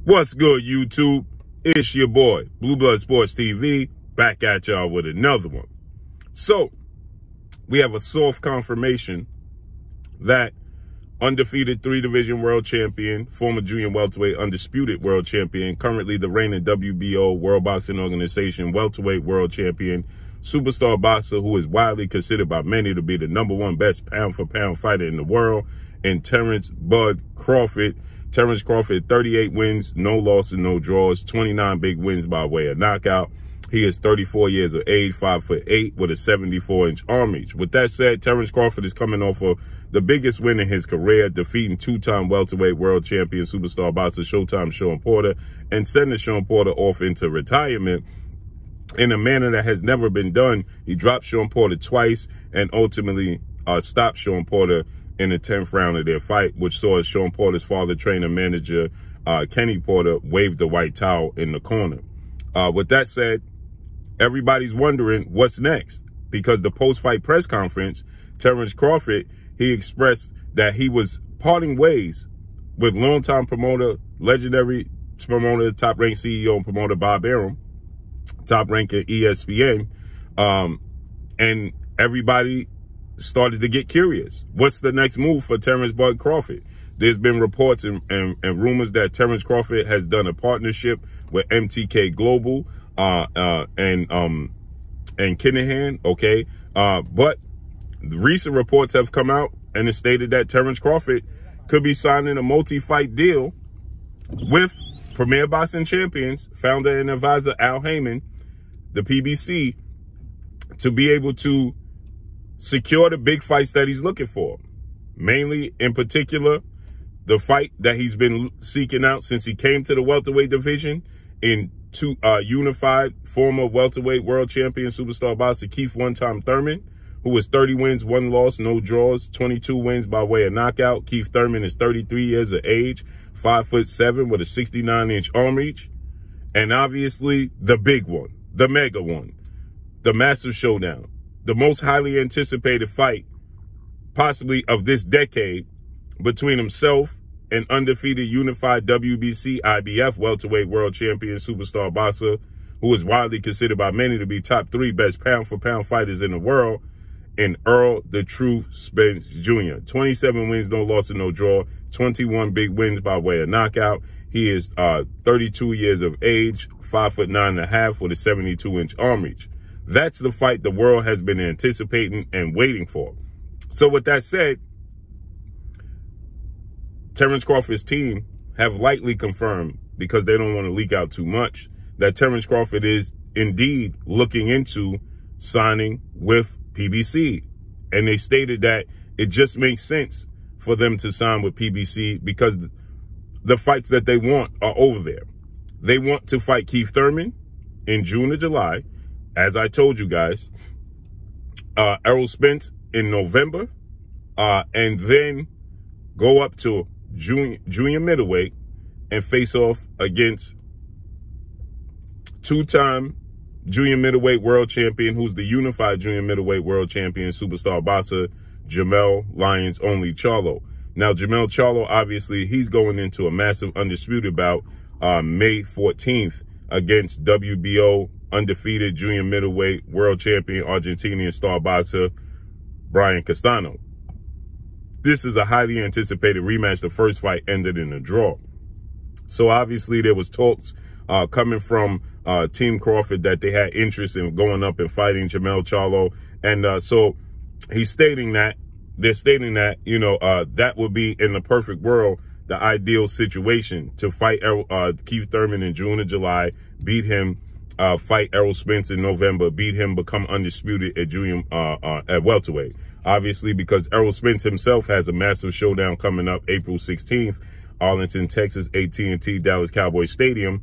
What's good, YouTube? It's your boy, Blue Blood Sports TV, back at y'all with another one. So, we have a soft confirmation that undefeated 3-division world champion, former junior welterweight undisputed world champion, currently the reigning WBO World Boxing Organization welterweight world champion, superstar boxer who is widely considered by many to be the #1 best pound-for-pound fighter in the world, and Terence "Bud" Crawford. Terence Crawford, 38 wins, no losses, no draws, 29 big wins by way of knockout. He is 34 years of age, 5'8", with a 74-inch arm reach. With that said, Terence Crawford is coming off of the biggest win in his career, defeating two-time welterweight world champion superstar boxer Showtime Shawn Porter, and sending Shawn Porter off into retirement in a manner that has never been done. He dropped Shawn Porter twice and ultimately stopped Shawn Porter in the 10th round of their fight, which saw Shawn Porter's father, trainer, manager, Kenny Porter, wave the white towel in the corner. With that said, everybody's wondering what's next, because the post-fight press conference, Terence Crawford, he expressed that he was parting ways with longtime promoter, legendary promoter, top-ranked CEO and promoter Bob Arum, top-ranked at ESPN, and everybody started to get curious. What's the next move for Terence "Bud" Crawford? There's been reports and rumors that Terence Crawford has done a partnership with MTK Global and Kinahan, okay? But recent reports have come out and it stated that Terence Crawford could be signing a multi-fight deal with Premier Boxing Champions, founder and advisor Al Haymon, the PBC, to be able to secure the big fights that he's looking for. Mainly, in particular, the fight that he's been seeking out since he came to the welterweight division in unified former welterweight world champion superstar boxer Keith one-time Thurman, who was 30 wins, 1 loss, no draws, 22 wins by way of knockout. Keith Thurman is 33 years of age, 5'7", with a 69-inch arm reach. And obviously, the big one, the mega one, the massive showdown, the most highly anticipated fight, possibly of this decade, between himself and undefeated unified WBC IBF welterweight world champion superstar boxer, who is widely considered by many to be top 3 best pound-for-pound fighters in the world, and Earl the True Spence Jr. 27 wins, no loss, and no draw, 21 big wins by way of knockout. He is 32 years of age, 5'9.5", with a 72-inch arm reach. That's the fight the world has been anticipating and waiting for. So with that said, Terence Crawford's team have lightly confirmed, because they don't want to leak out too much, that Terence Crawford is indeed looking into signing with PBC. And they stated that it just makes sense for them to sign with PBC because the fights that they want are over there. They want to fight Keith Thurman in June or July, as I told you guys, Errol Spence in November, and then go up to junior middleweight and face off against two-time junior middleweight world champion, who's the unified junior middleweight world champion, superstar boxer Jermell Lyons Only Charlo. Now, Jermell Charlo, obviously, he's going into a massive undisputed bout May 14th against WBO undefeated junior middleweight world champion Argentinian star boxer Brian Castano. This is a highly anticipated rematch. The first fight ended in a draw. So obviously there was talks coming from Team Crawford that they had interest in going up and fighting Jermell Charlo. And so he's stating that, they're stating that, you know, that would be, in the perfect world, the ideal situation to fight Keith Thurman in June or July, beat him, fight Errol Spence in November, beat him, become undisputed at junior at welterweight. Obviously, because Errol Spence himself has a massive showdown coming up April 16th, Arlington, Texas, AT&T Dallas Cowboys Stadium,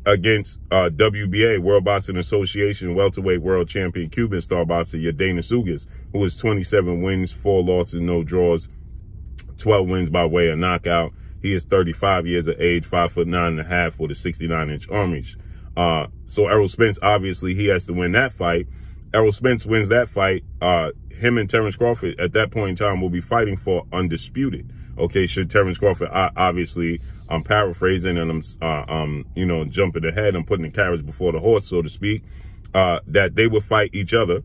against WBA, World Boxing Association welterweight world champion Cuban star boxer Yadena Sugas, who is 27 wins, 4 losses, no draws, 12 wins by way of knockout. He is 35 years of age, 5'9.5", with a 69-inch arm reach. So Errol Spence, obviously, he has to win that fight. Errol Spence wins that fight. Him and Terence Crawford at that point in time will be fighting for undisputed. Okay, should Terence Crawford, obviously, I'm paraphrasing and I'm, you know, jumping ahead. I'm putting the carriage before the horse, so to speak, that they would fight each other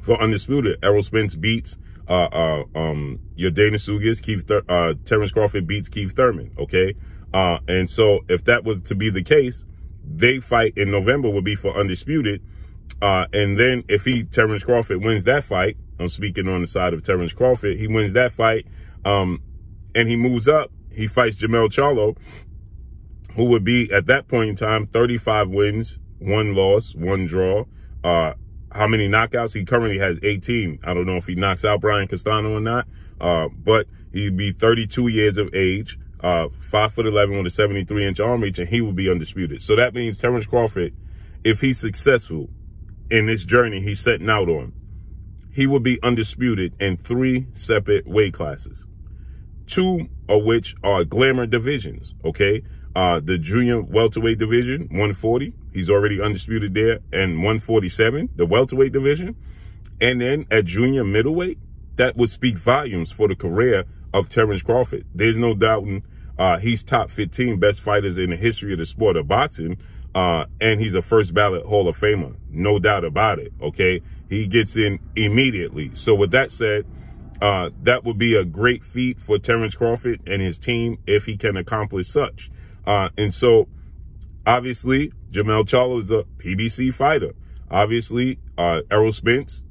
for undisputed. Errol Spence beats your Dana Sugas. Terence Crawford beats Keith Thurman. Okay, and so if that was to be the case, they fight in November would be for undisputed. And then if Terence Crawford wins that fight, I'm speaking on the side of Terence Crawford, he wins that fight, and he moves up. He fights Jermell Charlo, who would be at that point in time 35 wins, 1 loss, 1 draw. How many knockouts? He currently has 18. I don't know if he knocks out Brian Castano or not, but he'd be 32 years of age, 5'11" with a 73-inch arm reach, and he would be undisputed. So that means Terence Crawford, if he's successful in this journey he's setting out on, he will be undisputed in 3 separate weight classes, 2 of which are glamour divisions, okay? The junior welterweight division, 140, he's already undisputed there, and 147, the welterweight division. And then at junior middleweight, that would speak volumes for the career of Terence Crawford. There's no doubting he's top 15 best fighters in the history of the sport of boxing, and he's a first ballot Hall of Famer, no doubt about it, okay? He gets in immediately. So with that said, that would be a great feat for Terence Crawford and his team if he can accomplish such. And so, obviously, Jermell Charlo is a PBC fighter. Obviously, Errol Spence,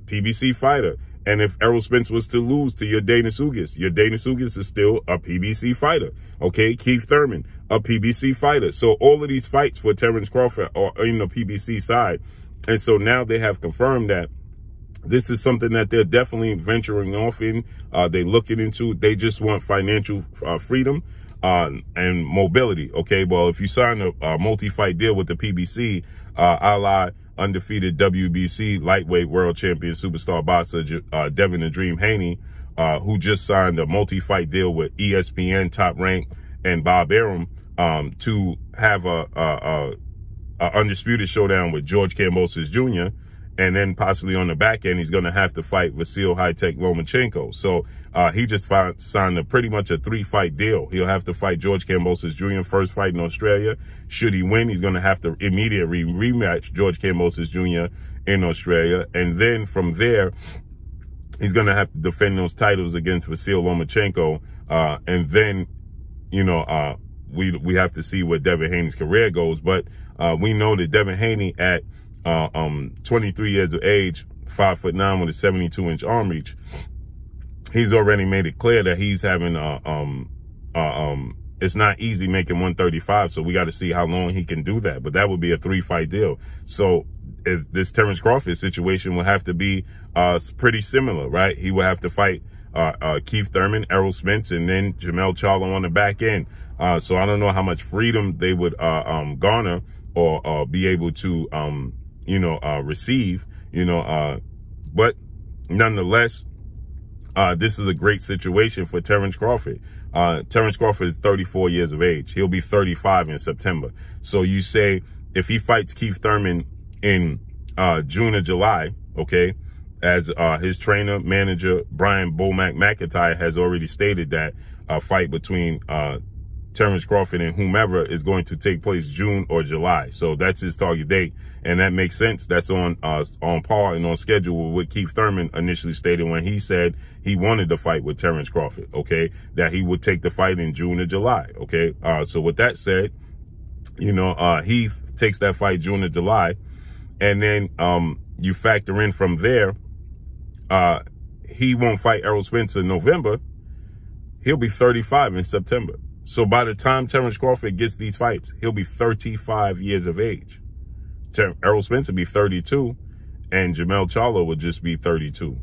PBC fighter. And if Errol Spence was to lose to your Dana Sugas is still a PBC fighter. Okay, Keith Thurman, a PBC fighter. So all of these fights for Terence Crawford are in the PBC side. And so now they have confirmed that this is something that they're definitely venturing off in. They're looking into. They just want financial freedom and mobility. Okay, well, if you sign a multi-fight deal with the PBC, a la undefeated WBC lightweight world champion superstar boxer Devin the Dream Haney, who just signed a multi-fight deal with ESPN Top Rank and Bob Arum to have a undisputed showdown with George Kambosos Jr., and then possibly on the back end, he's going to have to fight Vasil High-Tech Lomachenko. So he just signed pretty much a 3-fight deal. He'll have to fight George Kambosos Jr. first fight in Australia. Should he win, he's going to have to immediately rematch George Kambosos Jr. in Australia. And then from there, he's going to have to defend those titles against Vasil Lomachenko. And then, you know, we have to see where Devin Haney's career goes. But we know that Devin Haney at 23 years of age, 5'9" with a 72-inch arm reach, he's already made it clear that he's having it's not easy making 135, so we got to see how long he can do that. But that would be a 3-fight deal. So if this Terence Crawford situation will have to be pretty similar, right? He will have to fight Keith Thurman, Errol Spence, and then Jermell Charlo on the back end. So I don't know how much freedom they would garner or be able to receive, but nonetheless, this is a great situation for Terence Crawford. Terence Crawford is 34 years of age. He'll be 35 in September. So you say if he fights Keith Thurman in June or July, okay, as his trainer, manager, Brian Bomac McIntyre has already stated that a fight between Terence Crawford and whomever is going to take place June or July. So that's his target date. And that makes sense. That's on par and on schedule with what Keith Thurman initially stated when he said he wanted to fight with Terence Crawford, okay, that he would take the fight in June or July, okay. So with that said, he takes that fight June or July, and then you factor in from there, he won't fight Errol Spence in November. He'll be 35 in September. So by the time Terence Crawford gets these fights, he'll be 35 years of age. Errol Spence will be 32, and Jermell Charlo will just be 32.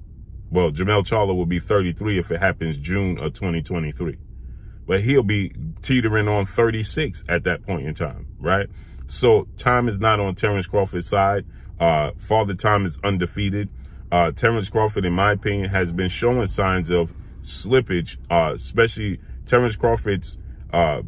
Well, Jermell Charlo will be 33 if it happens June of 2023. But he'll be teetering on 36 at that point in time, right? So time is not on Terence Crawford's side. Father Time is undefeated. Terence Crawford, in my opinion, has been showing signs of slippage, especially Terence Crawford's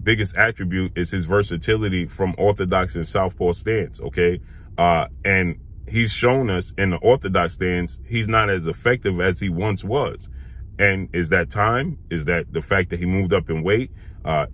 biggest attribute is his versatility from orthodox and southpaw stance, okay? And he's shown us in the orthodox stance, he's not as effective as he once was. And is that time? Is that the fact that he moved up in weight?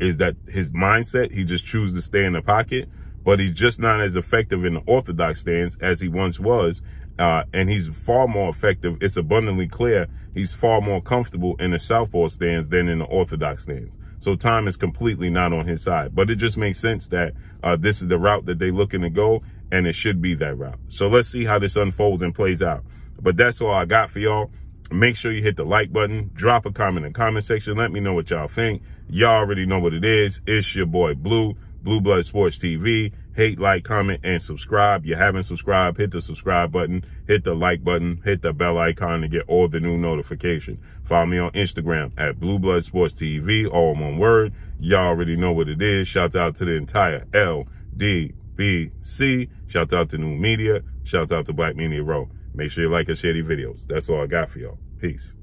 Is that his mindset? He just chooses to stay in the pocket, but he's just not as effective in the orthodox stance as he once was. And he's far more effective. It's abundantly clear he's far more comfortable in the southpaw stance than in the orthodox stance. So time is completely not on his side. But it just makes sense that this is the route that they're looking to go, and it should be that route. So let's see how this unfolds and plays out. But that's all I got for y'all. Make sure you hit the like button. Drop a comment in the comment section. Let me know what y'all think. Y'all already know what it is. It's your boy Blue, Blue Blood Sports TV. Hate, like, comment, and subscribe. You haven't subscribed, hit the subscribe button, hit the like button, hit the bell icon to get all the new notifications. Follow me on Instagram at Blue Blood Sports TV, all in one word. Y'all already know what it is. Shout out to the entire LDBC. Shout out to New Media. Shout out to Black Media Row. Make sure you like and share these videos. That's all I got for y'all. Peace.